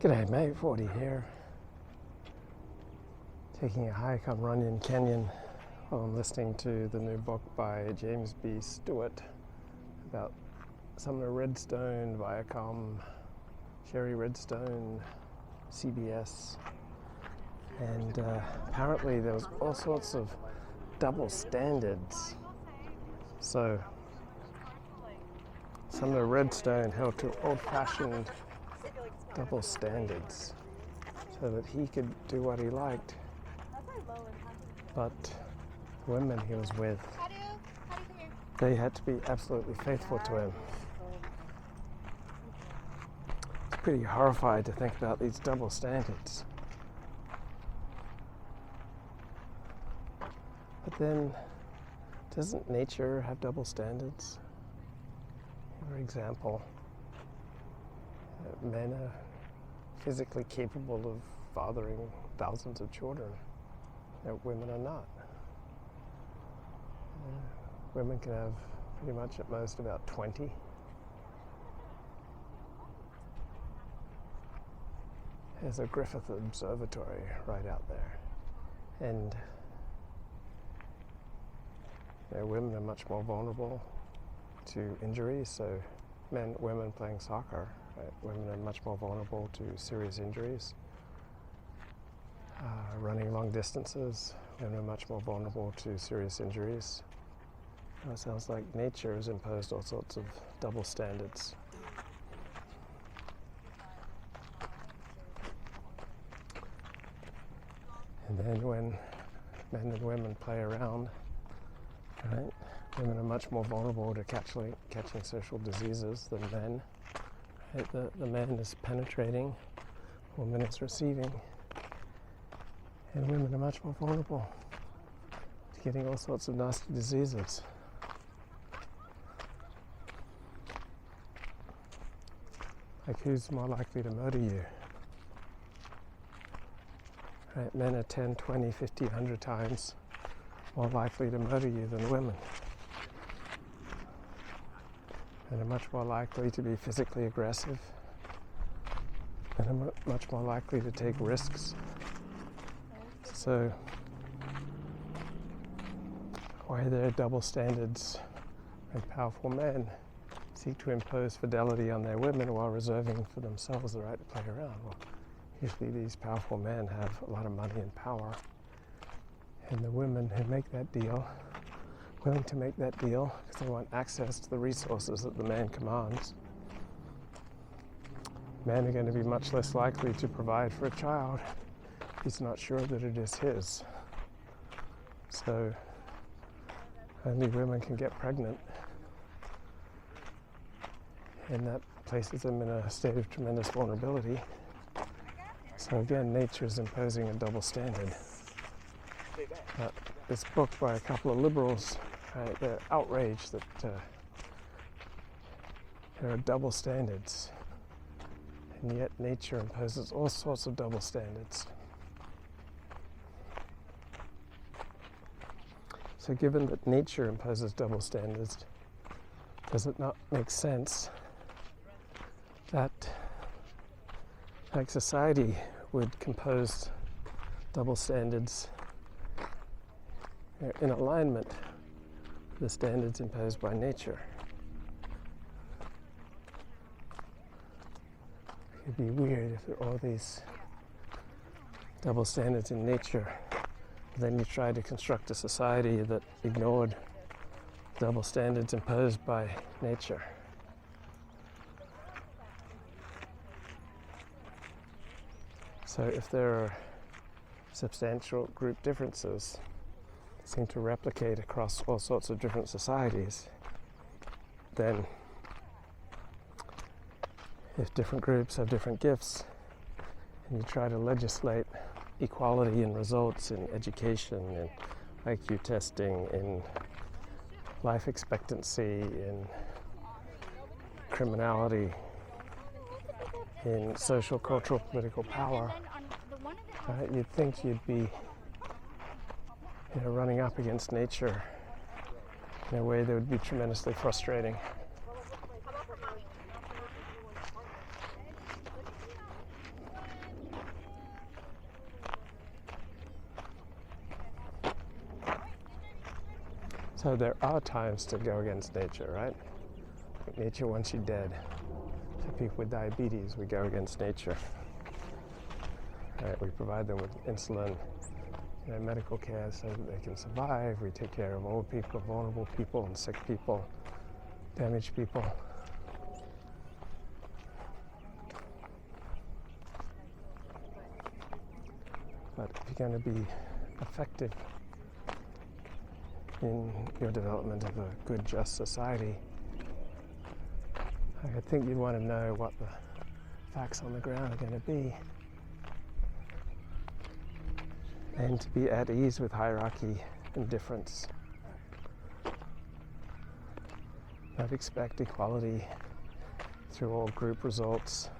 G'day mate, 40 here. Taking a hike on Runyon Canyon while I'm listening to the new book by James B. Stewart about Sumner Redstone, Viacom, Sherry Redstone, CBS, and apparently there was all sorts of double standards. So Sumner Redstone held to old-fashioned double standards so that he could do what he liked, but the women he was with, they had to be absolutely faithful to him. It's pretty horrified to think about these double standards. But then, doesn't nature have double standards? For example, men are physically capable of fathering thousands of children. Women are not. Women can have pretty much at most about 20. There's a Griffith Observatory right out there. And women are much more vulnerable to injuries, so women playing soccer, women are much more vulnerable to serious injuries. Running long distances, women are much more vulnerable to serious injuries. It sounds like nature has imposed all sorts of double standards. And then when men and women play around, right, women are much more vulnerable to catching social diseases than men. Right? The man is penetrating, woman is receiving, and women are much more vulnerable to getting all sorts of nasty diseases. Like, who's more likely to murder you? Right? Men are 10, 20, 50, 100 times more likely to murder you than women. And are much more likely to be physically aggressive, and are much more likely to take risks. So, why are there double standards when powerful men seek to impose fidelity on their women while reserving for themselves the right to play around? Well, usually these powerful men have a lot of money and power, and the women who make that deal, willing to make that deal because they want access to the resources that the man commands. Men are going to be much less likely to provide for a child if he's not sure that it is his. So only women can get pregnant, and that places them in a state of tremendous vulnerability. So again, nature is imposing a double standard. This book by a couple of liberals, they're outraged that there are double standards, and yet nature imposes all sorts of double standards. So given that nature imposes double standards, does it not make sense that society would compose double standards in alignment with the standards imposed by nature? It'd be weird if there are all these double standards in nature, then you try to construct a society that ignored double standards imposed by nature. So if there are substantial group differences that seem to replicate across all sorts of different societies, then if different groups have different gifts and you try to legislate equality in results in education, in IQ testing, in life expectancy, in criminality, in social, cultural, political power, you'd think you'd be running up against nature in a way that would be tremendously frustrating. So there are times to go against nature, right? Like nature wants you dead. So people with diabetes, we go against nature. Right? We provide them with insulin, medical care so that they can survive. We take care of old people, vulnerable people, and sick people, damaged people. But if you're going to be effective in your development of a good, just society, I think you'd want to know what the facts on the ground are going to be, and to be at ease with hierarchy and difference. Not expect equality through all group results.